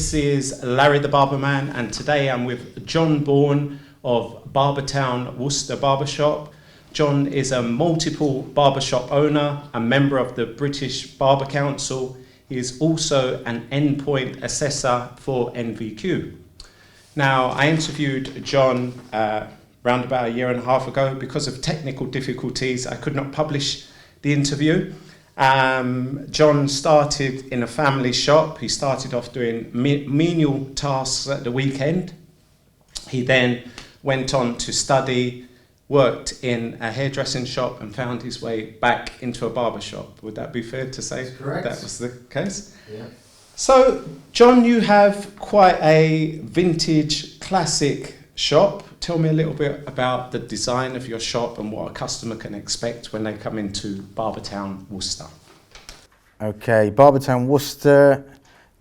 This is Larry the Barberman, and today I'm with Jon Bourne of Worcester Barbershop. Jon is a multiple barbershop owner, a member of the British Barber Council. He is also an Endpoint Assessor for NVQ. Now, I interviewed Jon around about a year and a half ago. Because of technical difficulties, I could not publish the interview. Jon started in a family shop. He started off doing menial tasks at the weekend. He then went on to study, worked in a hairdressing shop, and found his way back into a barber shop. Would that be fair to say? That's correct. That was the case? Yeah. So, Jon, you have quite a vintage, classic shop. Tell me a little bit about the design of your shop and what a customer can expect when they come into Barbertown, Worcester. Okay, Barbertown, Worcester,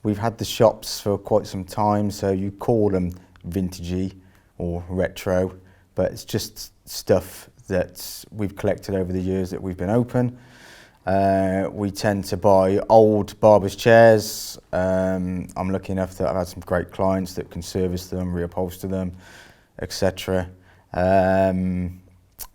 we've had the shops for quite some time, so you call them vintagey or retro, but it's just stuff that we've collected over the years that we've been open. We tend to buy old barbers' chairs. I'm lucky enough that I've had some great clients that can service them, reupholster them, etc. And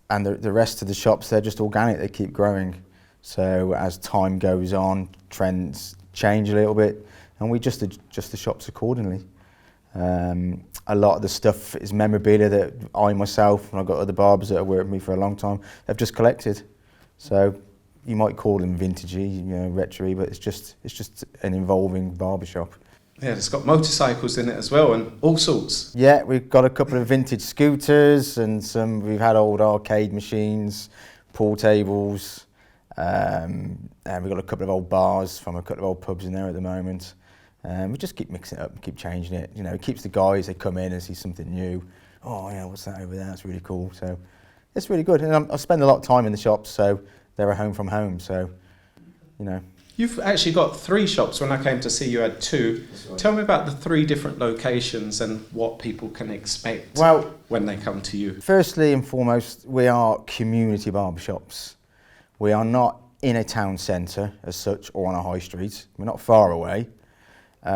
the rest of the shops, they're just organic, they keep growing. So as time goes on, trends change a little bit, and we just adjust the shops accordingly. A lot of the stuff is memorabilia that I myself, and I've got other barbers that have worked with me for a long time, have just collected. So you might call them vintagey, retro-y, but it's just an evolving barbershop. Yeah, it's got motorcycles in it as well and all sorts. Yeah, we've got a couple of vintage scooters and we've had old arcade machines, pool tables, and we've got a couple of old bars from a couple of old pubs in there at the moment. We just keep mixing it up and keep changing it. It keeps the guys, they come in and see something new. Oh yeah, what's that over there? That's really cool. So it's really good. And I spend a lot of time in the shops, so they're a home from home, so, You've actually got 3 shops. When I came to see you had 2. Right. Tell me about the 3 different locations and what people can expect when they come to you. Firstly and foremost, we are community barbershops. We are not in a town centre as such or on a high street. We're not far away. We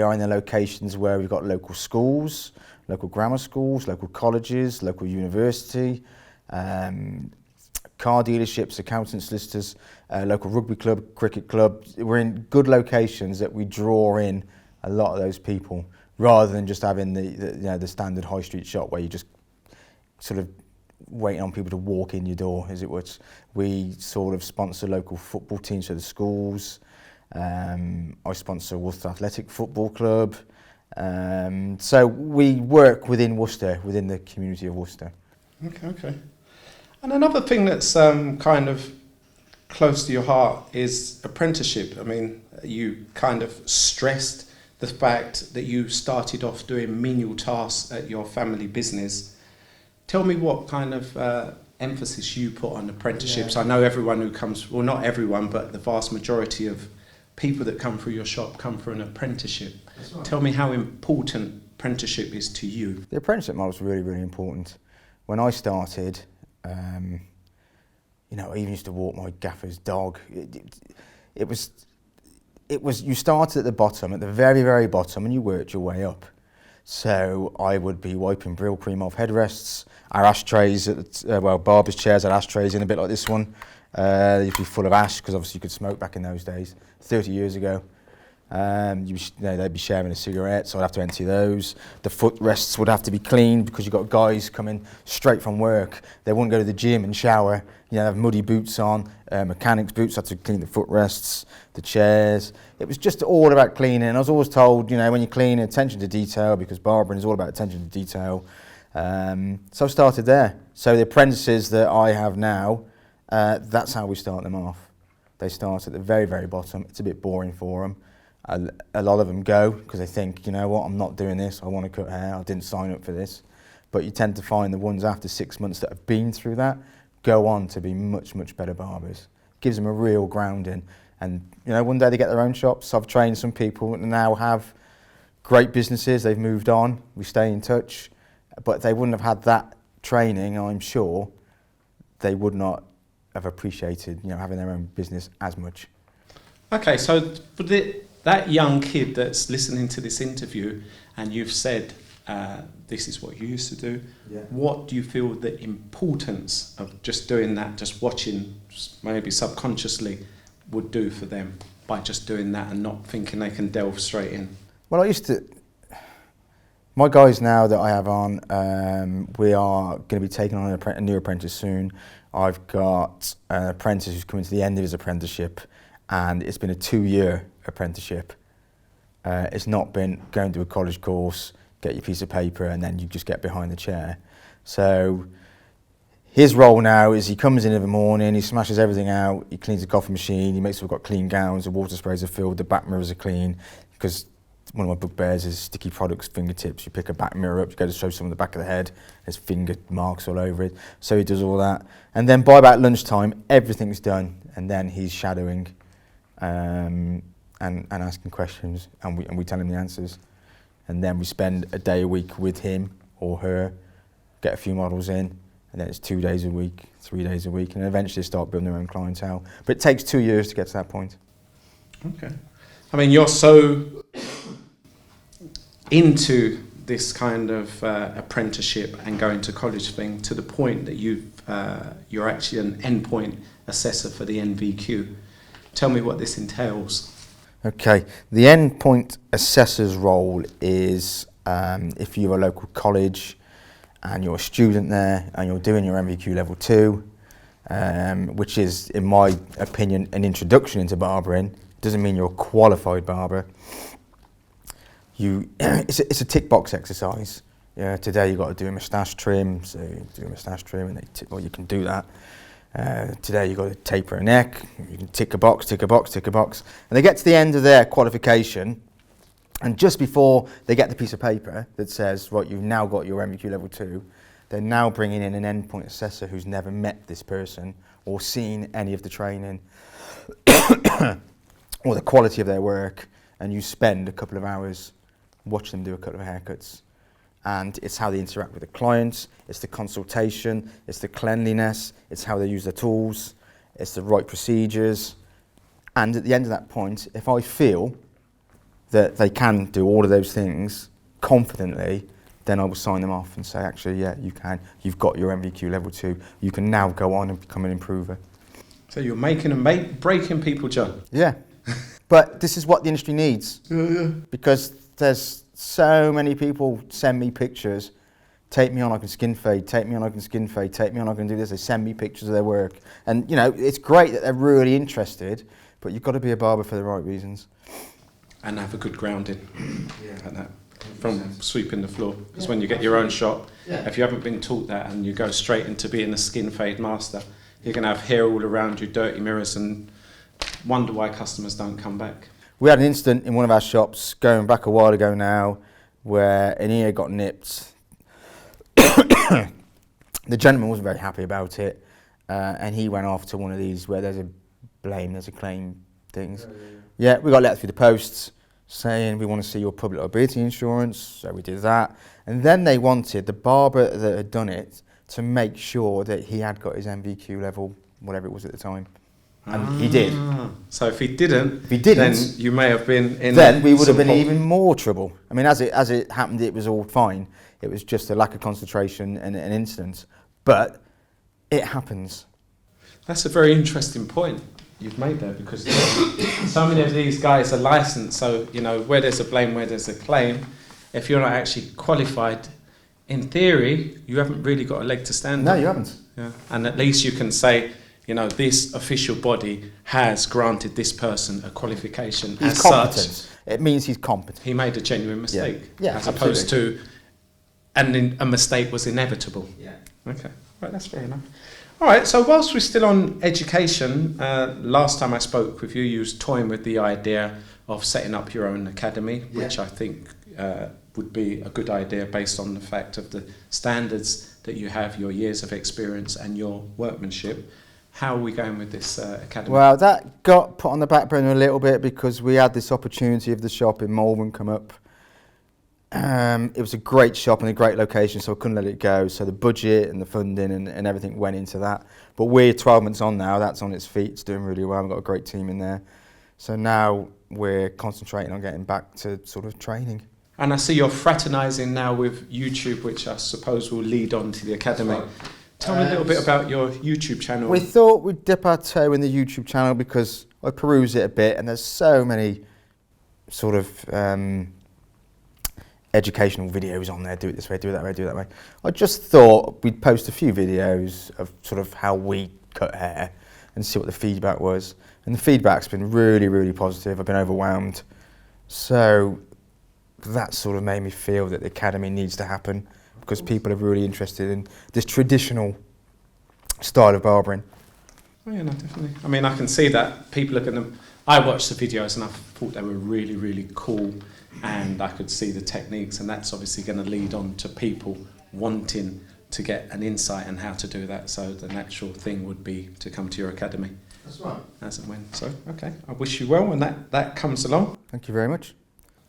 are in the locations where we've got local schools, local grammar schools, local colleges, local university, car dealerships, accountants, solicitors, local rugby club, cricket club. We're in good locations that we draw in a lot of those people, rather than just having the standard high street shop where you just sort of waiting on people to walk in your door, as it were. We sort of sponsor local football teams for the schools. I sponsor Worcester Athletic Football Club. So we work within Worcester, within the community of Worcester. Okay. And another thing that's kind of close to your heart is apprenticeship. I mean, you kind of stressed the fact that you started off doing menial tasks at your family business. Tell me what kind of emphasis you put on apprenticeships. Yeah. I know everyone who comes, well, not everyone, but the vast majority of people that come through your shop come for an apprenticeship. Right. Tell me how important apprenticeship is to you. The apprenticeship model is really, really important. When I started, I even used to walk my gaffer's dog. It was you started at the bottom, at the very, very bottom, and you worked your way up. So I would be wiping Brill cream off headrests. Our ashtrays, barbers' chairs had ashtrays in a bit like this one. You'd be full of ash, because obviously you could smoke back in those days, 30 years ago. They'd be sharing a cigarette, so I'd have to empty those. The footrests would have to be cleaned because you've got guys coming straight from work. They wouldn't go to the gym and shower. Have muddy boots on, mechanics boots, had to clean the footrests, the chairs. It was just all about cleaning. And I was always told, when you clean, attention to detail, because barbering is all about attention to detail. So I started there. So the apprentices that I have now, that's how we start them off. They start at the very, very bottom. It's a bit boring for them. A lot of them go because they think, I'm not doing this. I want to cut hair. I didn't sign up for this. But you tend to find the ones after 6 months that have been through that go on to be much, much better barbers. Gives them a real grounding. And, one day they get their own shops. I've trained some people that now have great businesses. They've moved on. We stay in touch. But they wouldn't have had that training, I'm sure. They would not have appreciated, having their own business as much. Okay, so that young kid that's listening to this interview and you've said, this is what you used to do, what do you feel the importance of just doing that, just watching, maybe subconsciously, would do for them by just doing that and not thinking they can delve straight in? Well, my guys now that I have on, we are going to be taking on a new apprentice soon. I've got an apprentice who's coming to the end of his apprenticeship, and it's been a 2-year apprenticeship. It's not been going to a college course, get your piece of paper, and then you just get behind the chair. So his role now is he comes in the morning, he smashes everything out, he cleans the coffee machine, he makes sure we've got clean gowns, the water sprays are filled, the back mirrors are clean, because one of my bugbears is sticky products, fingertips. You pick a back mirror up, you go to show someone the back of the head, there's finger marks all over it. So he does all that. And then by about lunchtime, everything's done, and then he's shadowing and asking questions, and we tell him the answers. And then we spend a day a week with him or her, get a few models in, and then it's 2 days a week, 3 days a week, and eventually start building their own clientele. But it takes 2 years to get to that point. Okay. I mean, you're so into this kind of apprenticeship and going to college thing to the point that you're actually an endpoint assessor for the NVQ. Tell me what this entails. Okay, the endpoint assessor's role is if you're a local college and you're a student there and you're doing your MVQ level 2, which is, in my opinion, an introduction into barbering. Doesn't mean you're a qualified barber. It's a tick box exercise. Yeah, today you've got to do a moustache trim, so you do a moustache trim, and you can do that. Today you've got to taper a neck, you can tick a box, tick a box, tick a box. And they get to the end of their qualification, and just before they get the piece of paper that says, right, you've now got your MVQ level 2, they're now bringing in an endpoint assessor who's never met this person or seen any of the training or the quality of their work, and you spend a couple of hours watching them do a couple of haircuts. And it's how they interact with the clients, it's the consultation, it's the cleanliness, it's how they use their tools, it's the right procedures. And at the end of that point, if I feel that they can do all of those things confidently, then I will sign them off and say, actually, yeah, you can. You've got your MVQ level 2. You can now go on and become an improver. So you're making and breaking people, John. Yeah. But this is what the industry needs. Because there's so many people send me pictures, take me on, I can skin fade, take me on, I can skin fade, take me on, I can do this. They send me pictures of their work. And, you know, it's great that they're really interested, but you've got to be a barber for the right reasons. And have a good grounding like that, from sweeping the floor. Because when you get your own shop, if you haven't been taught that and you go straight into being a skin fade master, you're going to have hair all around you, dirty mirrors, and wonder why customers don't come back. We had an incident in one of our shops going back a while ago now where an ear got nipped. The gentleman wasn't very happy about it, and he went off to one of these where there's a claim things. Yeah, we got a letter through the post saying we want to see your public liability insurance, so we did that. And then they wanted the barber that had done it to make sure that he had got his MVQ level, whatever it was at the time. And he did. So if he didn't, then you may have been in. Then we would have been in even more trouble. I mean, as it happened, it was all fine. It was just a lack of concentration and an incident. But it happens. That's a very interesting point you've made there, because so many of these guys are licensed. So, you know, where there's a blame, where there's a claim, if you're not actually qualified, in theory, you haven't really got a leg to stand on. No, you haven't. Yeah. And at least you can say, you know, this official body has granted this person a qualification. He's as competent. Such. It means he's competent. He made a genuine mistake, Yeah, as opposed to, and a mistake was inevitable. Yeah. Okay, right, that's fair enough. All right, so whilst we're still on education, last time I spoke with you, you was toying with the idea of setting up your own academy, which I think would be a good idea based on the fact of the standards that you have, your years of experience and your workmanship. How are we going with this academy? Well, that got put on the back burner a little bit because we had this opportunity of the shop in Malvern come up. It was a great shop and a great location, so I couldn't let it go. So the budget and the funding and everything went into that. But we're 12 months on now. That's on its feet. It's doing really well. We've got a great team in there. So now we're concentrating on getting back to sort of training. And I see you're fraternising now with YouTube, which I suppose will lead on to the academy. Right. Tell me a little bit about your YouTube channel. We thought we'd dip our toe in the YouTube channel because I peruse it a bit and there's so many sort of educational videos on there. Do it this way, do it that way, do it that way. I just thought we'd post a few videos of sort of how we cut hair and see what the feedback was. And the feedback's been really, really positive. I've been overwhelmed. So that sort of made me feel that the academy needs to happen because people are really interested in this traditional style of barbering. Oh yeah, no, definitely. I mean, I can see that people look at them. I watched the videos and I thought they were really, really cool, and I could see the techniques, and that's obviously going to lead on to people wanting to get an insight on how to do that. So the natural thing would be to come to your academy. That's right. As and when. So, okay, I wish you well when that comes along. Thank you very much.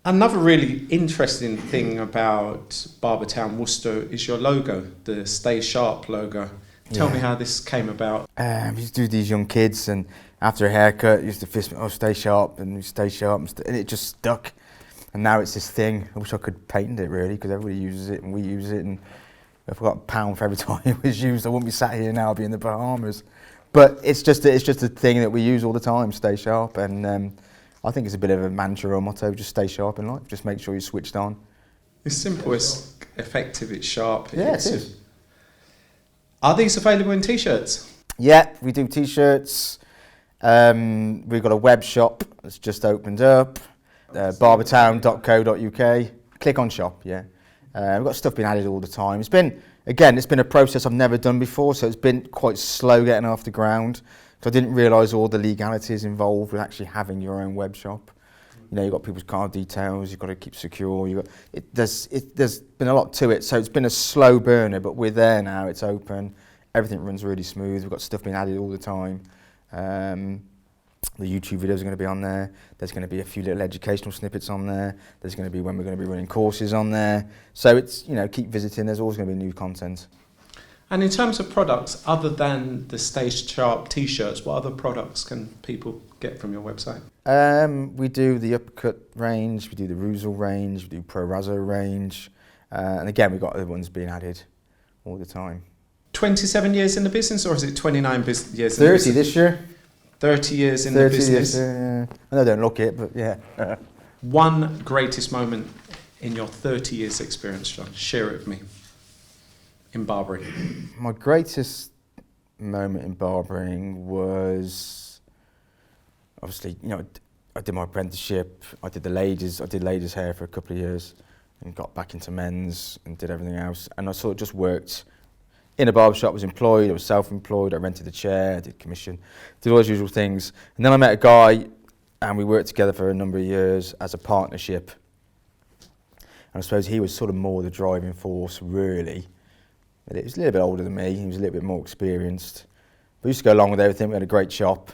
Another really interesting thing about Barber Town Worcester is your logo, the Stay Sharp logo. Tell me how this came about. We used to do these young kids, and after a haircut, used to fist me, oh, stay sharp, and stay sharp, and it just stuck. And now it's this thing. I wish I could patent it, really, because everybody uses it, and we use it, and if I got £1 for every time it was used, I wouldn't be sat here now, I'd be in the Bahamas. But it's just a thing that we use all the time, stay sharp, and I think it's a bit of a mantra or motto, just stay sharp in life, just make sure you're switched on. It's simple, it's effective, it's sharp. Yeah, it is. Are these available in t-shirts? Yeah, we do t-shirts. We've got a web shop that's just opened up, barbertown.co.uk. Click on shop, yeah. We've got stuff being added all the time. It's been a process I've never done before, so it's been quite slow getting off the ground. So I didn't realise all the legalities involved with actually having your own web shop. You know, you've got people's card details, you've got to keep secure. There's been a lot to it, so it's been a slow burner, but we're there now, it's open. Everything runs really smooth, we've got stuff being added all the time. The YouTube videos are going to be on there. There's going to be a few little educational snippets on there. There's going to be when we're going to be running courses on there. So it's, you know, keep visiting, there's always going to be new content. And in terms of products, other than the Stay Sharp t-shirts, what other products can people get from your website? We do the uppercut range, we do the Ruzel range, we do Pro Razzo range, and again we've got other ones being added all the time. 27 years in the business, or is it 29 years in the 30 business? this year. 30 years in the business. Yeah. I know I don't look it, but yeah. One greatest moment in your 30 years experience, John, share it with me, in barbering. My greatest moment in barbering was, obviously, you know, I did my apprenticeship, I did ladies' hair for a couple of years and got back into men's and did everything else. And I sort of just worked in a barbershop, was employed, I was self-employed, I rented a chair, I did commission, did all those usual things. And then I met a guy and we worked together for a number of years as a partnership. And I suppose he was sort of more the driving force, really. But he was a little bit older than me, he was a little bit more experienced. We used to go along with everything, we had a great shop.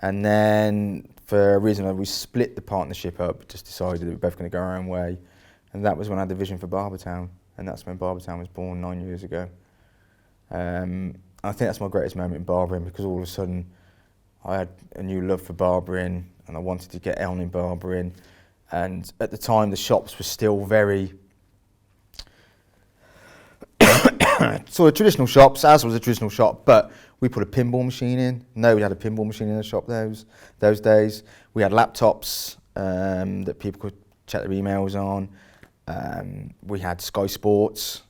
And then, for a reason, we split the partnership up, just decided that we were both going to go our own way. And that was when I had the vision for Barber Town. And that's when Barber Town was born 9 years ago. I think that's my greatest moment in barbering, because all of a sudden I had a new love for barbering and I wanted to get on in barbering. And at the time the shops were still very sort of traditional shops, as was a traditional shop, but we put a pinball machine in. Nobody had a pinball machine in the shop those days. We had laptops that people could check their emails on. We had Sky Sports.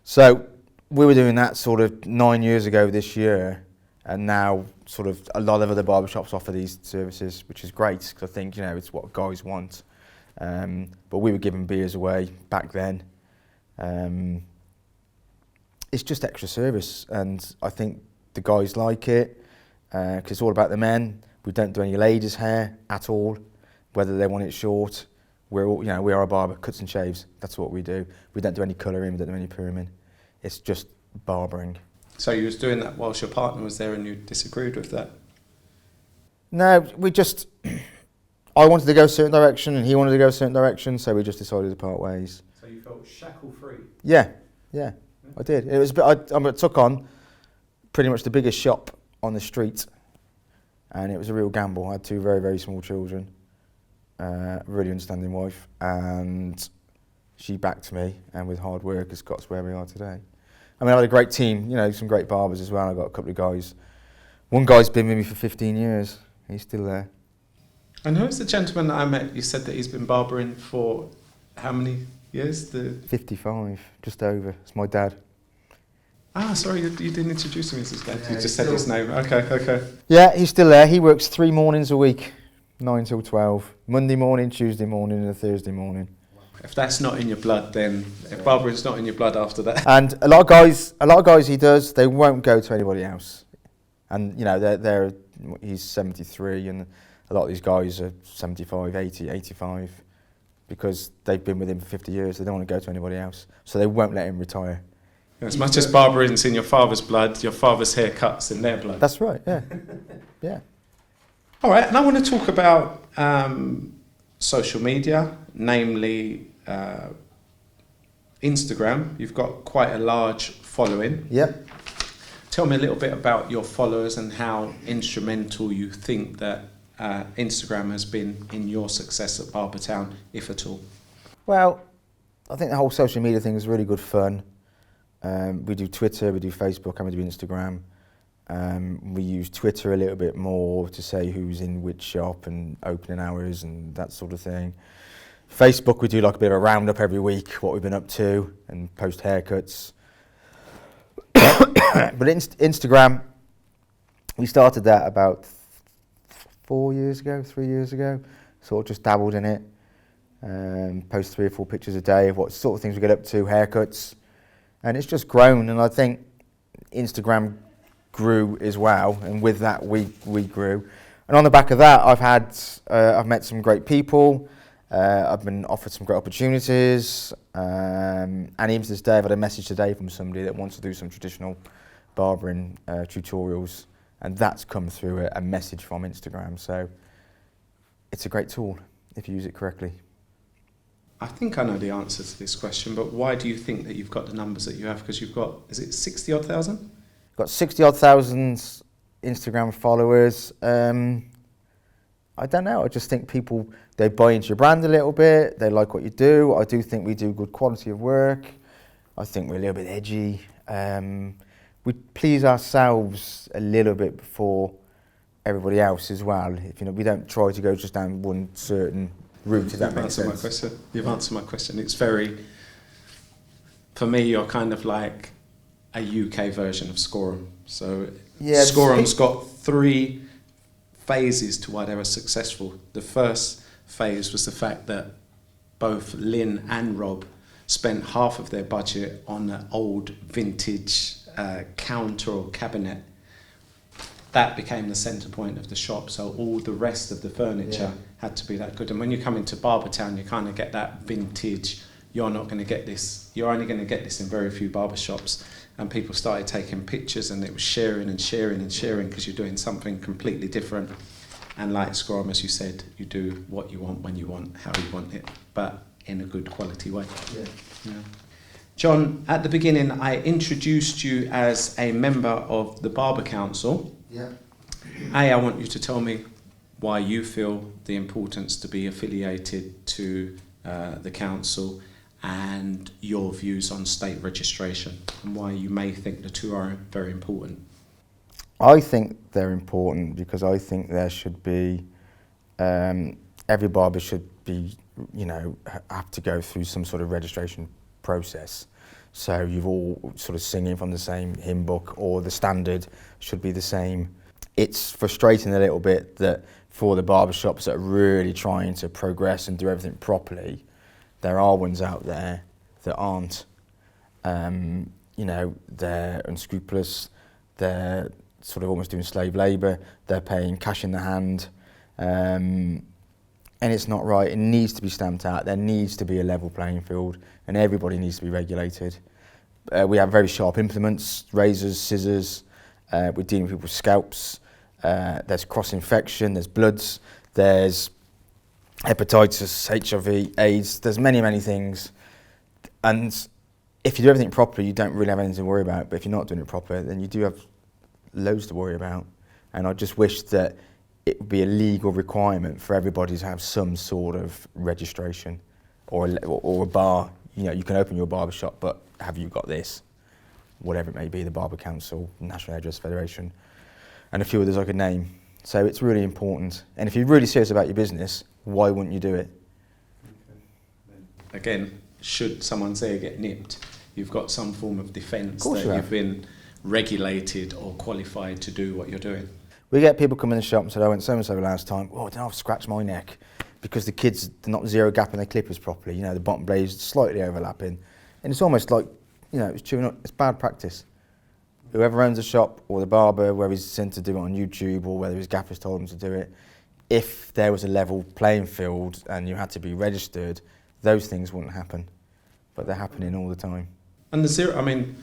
So we were doing that sort of 9 years ago this year, and now sort of a lot of other barbershops offer these services, which is great, because I think, you know, it's what guys want. But we were giving beers away back then. It's just extra service, and I think the guys like it, because it's all about the men. We don't do any ladies' hair at all, whether they want it short. We're all, you know, we are a barber, cuts and shaves. That's what we do. We don't do any colouring, we don't do any perming. It's just barbering. So you was doing that whilst your partner was there and you disagreed with that? No, I wanted to go a certain direction and he wanted to go a certain direction, so we just decided to part ways. So you felt shackle-free? Yeah, I did. It was I took on pretty much the biggest shop on the street, and it was a real gamble. I had two very, very small children, really understanding wife, and she backed me, and with hard work has got us where we are today. I mean, I had a great team, you know, some great barbers as well. I got a couple of guys. One guy's been with me for 15 years. He's still there. And who's the gentleman that I met? You said that he's been barbering for how many years? 55, just over. It's my dad. Ah, sorry, you didn't introduce him as his dad. You just said his name. Okay. Yeah, he's still there. He works 3 mornings a week, 9 till 12. Monday morning, Tuesday morning, and a Thursday morning. If that's not in your blood, then if barbering's not in your blood after that. And a lot of guys he does, they won't go to anybody else. And you know, he's 73, and a lot of these guys are 75, 80, 85, because they've been with him for 50 years. They don't want to go to anybody else, so they won't let him retire. As much as barbering's in your father's blood, your father's haircut's in their blood. That's right. Yeah, yeah. All right, and I want to talk about social media, namely Instagram. You've got quite a large following. Yep. Tell me a little bit about your followers and how instrumental you think that Instagram has been in your success at Barber Town, if at all. Well, I think the whole social media thing is really good fun. We do Twitter, we do Facebook, and we do Instagram. We use Twitter a little bit more to say who's in which shop and opening hours and that sort of thing. Facebook, we do like a bit of a roundup every week, what we've been up to, and post haircuts. But Instagram, we started that about 3 years ago, sort of just dabbled in it. Post 3 or 4 pictures a day of what sort of things we get up to, haircuts. And it's just grown, and I think Instagram grew as well, and with that we grew. And on the back of that, I've met some great people. I've been offered some great opportunities, and even to this day, I've had a message today from somebody that wants to do some traditional barbering tutorials, and that's come through a message from Instagram. So it's a great tool if you use it correctly. I think I know the answer to this question, but why do you think that you've got the numbers that you have? Because you've got, is it 60 odd thousand? Got 60 odd thousand Instagram followers. I don't know, I just think people, they buy into your brand a little bit, they like what you do. I do think we do good quality of work. I think we're a little bit edgy. We please ourselves a little bit before everybody else as well. If we don't try to go just down one certain route, if that makes sense. You've answered my question. It's very, for me, you're kind of like a UK version of Scorum. So yeah, Scorum's got 3 phases to why they were successful. The first phase was the fact that both Lynn and Rob spent half of their budget on an old vintage counter or cabinet. That became the centre point of the shop, so all the rest of the furniture had to be that good. And when you come into Barber Town, you kind of get that vintage. You're not going to get this. You're only going to get this in very few barbershops. And people started taking pictures, and it was sharing because you're doing something completely different. And like Scorum, as you said, you do what you want, when you want, how you want it, but in a good quality way. Yeah. John, at the beginning, I introduced you as a member of the Barber Council. Yeah. I want you to tell me why you feel the importance to be affiliated to the council, and your views on state registration, and why you may think the two are very important. I think they're important because I think there should be, every barber should be, have to go through some sort of registration process. So you've all sort of singing from the same hymn book, or the standard should be the same. It's frustrating a little bit that for the barbershops that are really trying to progress and do everything properly, there are ones out there that aren't. They're unscrupulous, they're sort of almost doing slave labour, they're paying cash in the hand, and it's not right. It needs to be stamped out. There needs to be a level playing field, and everybody needs to be regulated. We have very sharp implements, razors, scissors, we're dealing with people's scalps, there's cross-infection, there's bloods, there's hepatitis, HIV, AIDS, there's many, many things. And if you do everything properly, you don't really have anything to worry about. But if you're not doing it properly, then you do have loads to worry about. And I just wish that it would be a legal requirement for everybody to have some sort of registration or a bar. You know, you can open your barber shop, but have you got this? Whatever it may be, the Barber Council, National Hairdressers Federation, and a few others I could name. So it's really important. And if you're really serious about your business, why wouldn't you do it? Again, should someone's ear get nipped, you've got some form of defence that you you've been regulated or qualified to do what you're doing. We get people come in the shop and say, I went so-and-so last time, oh, I've scratched my neck because the kids are not zero gapping their clippers properly. You know, the bottom blades slightly overlapping. And it's almost like, you know, it's chewing up. It's bad practice. Whoever owns the shop or the barber, whether he's sent to do it on YouTube or whether his gaffers told him to do it, if there was a level playing field and you had to be registered, those things wouldn't happen. But they're happening all the time. And the zero, I mean,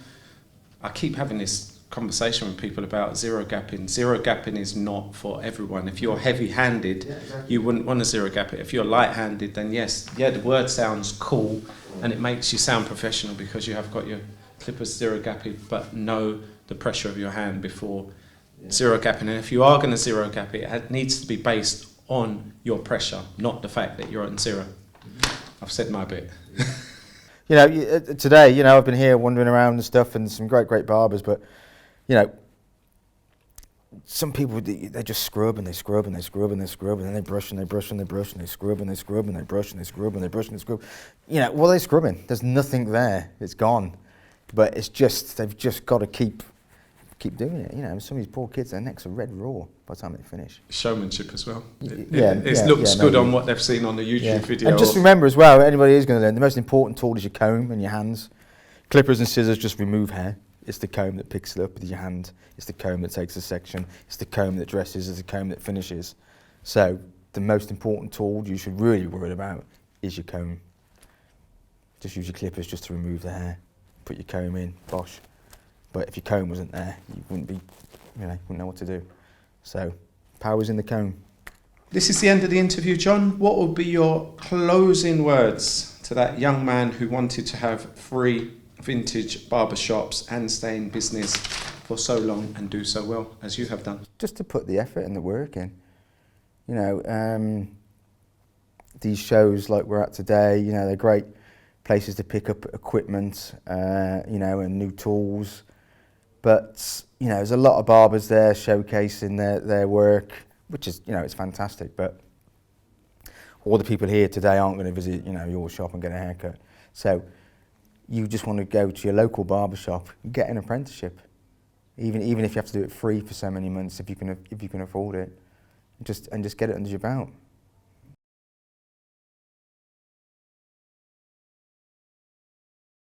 I keep having this conversation with people about zero gapping. Zero gapping is not for everyone. If you're heavy-handed, you wouldn't want to zero gap it. If you're light-handed, then yes, the word sounds cool and it makes you sound professional because you have got your clippers zero gapping, but know the pressure of your hand before zero gapping. And if you are going to zero gap it, it needs to be based on your pressure, not the fact that you're on zero. I've said my bit. You know, today, you know, I've been here wandering around and stuff, and some great barbers, but, you know, some people, they just scrub and they scrub and they scrub and they scrub, and then they brush and they brush and they brush and they scrub and they scrub and they brush and they scrub and they brush and they scrub. You know, what are they scrubbing? There's nothing there. It's gone. But it's just, they've just got to keep doing it. You know, some of these poor kids, their necks are red raw by the time they finish. Showmanship as well. It looks good on what they've seen on the YouTube video. And just remember as well, anybody who's going to learn, the most important tool is your comb and your hands. Clippers and scissors just remove hair. It's the comb that picks it up with your hand. It's the comb that takes a section. It's the comb that dresses. It's the comb that finishes. So the most important tool you should really worry about is your comb. Just use your clippers just to remove the hair. Put your comb in, bosh. But if your comb wasn't there, you wouldn't be, you know, wouldn't know what to do. So, power's in the comb. This is the end of the interview, John. What would be your closing words to that young man who wanted to have 3 vintage barbershops and stay in business for so long and do so well as you have done? Just to put the effort and the work in. You know, these shows like we're at today, you know, they're great places to pick up equipment, you know, and new tools. But, you know, there's a lot of barbers there showcasing their work, which is, you know, it's fantastic. But all the people here today aren't going to visit, you know, your shop and get a haircut. So you just want to go to your local barber shop and get an apprenticeship, even if you have to do it free for so many months, if you can afford it, and just get it under your belt.